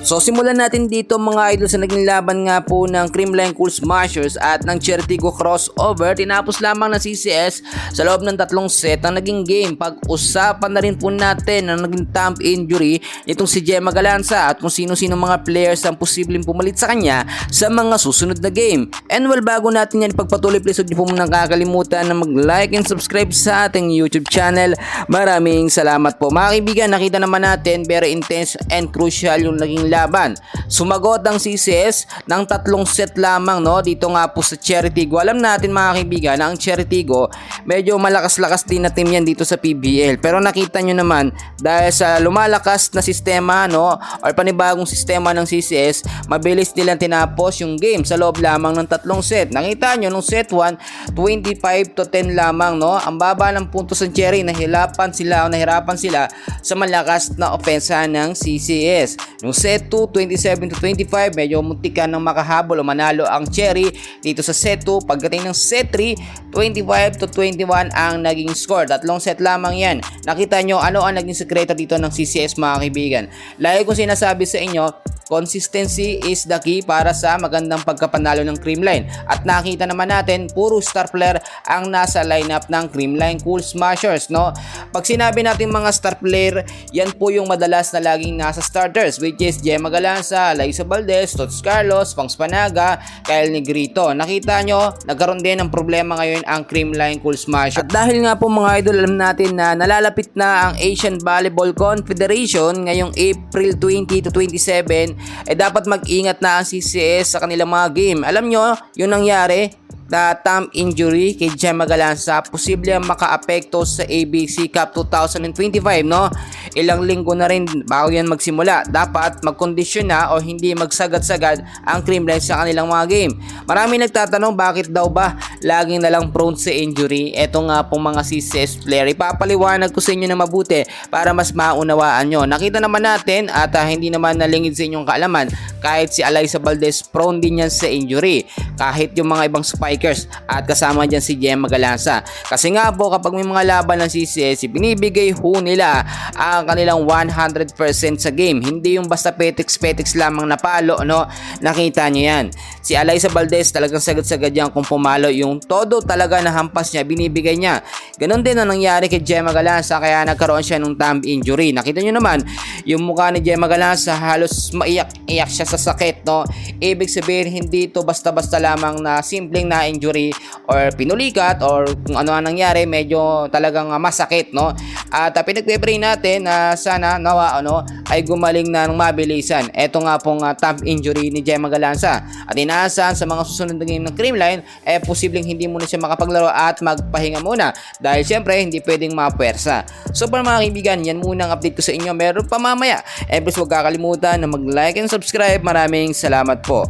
So simulan natin dito mga idol sa naging laban nga po ng Creamline Cool Smashers at ng Cherry Tigo crossover. Tinapos lamang ng CCS sa loob ng 3 set ang naging game. Pag-usapan na rin po natin ang naging thumb injury nitong si Gemma Galanza at kung sino-sino mga players ang posibleng pumalit sa kanya sa mga susunod na game. And well, bago natin yan ipagpatuloy, please huwag niyo po munang kakalimutan na mag-like and subscribe sa ating YouTube channel. Maraming salamat po mga kaibigan. Nakita naman natin very intense and crucial yung naging laban. Sumagot ang CCS ng 3 set lamang, no, dito nga po sa Cherry Tigo. Alam natin mga kaibigan na ang Cherry Tigo medyo malakas-lakas din na team yan dito sa PBL, pero nakita nyo naman dahil sa lumalakas na sistema, no, or panibagong sistema ng CCS, mabilis nilang tinapos yung game sa loob lamang ng 3 set. Nakita nyo nung set 1, 25-10 lamang, no, ang baba ng puntos ng Cherry. Nahirapan sila sa malakas na opensa ng CCS. Nung set 2, 27-25, medyo muntikan ng makahabol o manalo ang Cherry dito sa set 2. Pagdating ng set 3, 25-21 ang naging score. 3 set lamang yan. Nakita nyo ano ang naging sekreto dito ng CCS mga kaibigan. Lagi kong sinasabi sa inyo, consistency is the key para sa magandang pagkapanalo ng Creamline. At nakita naman natin, puro star player ang nasa lineup ng Creamline Cool Smashers, no? Pag sinabi natin mga star player, yan po yung madalas na laging nasa starters, which is Gemma Galanza, Alyssa Valdez, Tots Carlos, Pangs Panaga, Kyle Negrito. Nakita nyo, nagkaroon din ng problema ngayon ang Creamline Cool Smashers. At dahil nga po mga idol, alam natin na nalalapit na ang Asian Volleyball Confederation ngayong April 20-27, dapat mag-ingat na ang CCS sa kanilang mga game. Alam nyo, yung nangyari na thumb injury kay Gemma Galanza, posible maka-apekto sa ABC Cup 2025, no? Ilang linggo na rin bago yan magsimula. Dapat magkondisyon na o hindi magsagad-sagad ang Creamline sa kanilang mga game. Marami nagtatanong bakit daw ba laging nalang prone sa injury. Eto nga pong mga CCS player. Ipapaliwanag ko sa inyo na mabuti para mas maunawaan nyo. Nakita naman natin at hindi naman nalingid sa inyong kaalaman, kahit si Alyssa Valdez prone din yan sa injury. Kahit yung mga ibang spikers at kasama dyan si Gemma Galanza. Kasi nga po kapag may mga laban ng CCS, binibigay ho nila ang kanilang 100% sa game. Hindi yung basta petiks-petiks lamang na palo, no? Nakita nyo yan. Si Alyssa Valdez talagang sagad-sagad yan kung pumalo. Yung todo talaga na hampas niya, binibigay niya. Ganon din ang nangyari kay Gemma Galanza, kaya nagkaroon siya ng thumb injury. Nakita nyo naman, yung mukha ni Gemma Galanza halos maiyak-iyak siya sa sakit, no? Ibig sabihin, hindi ito basta-basta lamang na simpleng na injury or pinulikat or kung ano ang nangyari, medyo talagang masakit, no? At pinagpe-pray natin na sana nawa ay gumaling na ng mabilisan. Ito nga pong thumb injury ni Gemma Galanza. At inaasahan sa mga susunod na game ng Creamline, posibleng hindi muna siya makapaglaro at magpahinga muna dahil syempre hindi pwedeng mapuwersa. So para mga kaibigan, yan muna ang update ko sa inyo. Meron pa mamaya. Please huwag kakalimutan na mag-like and subscribe. Maraming salamat po.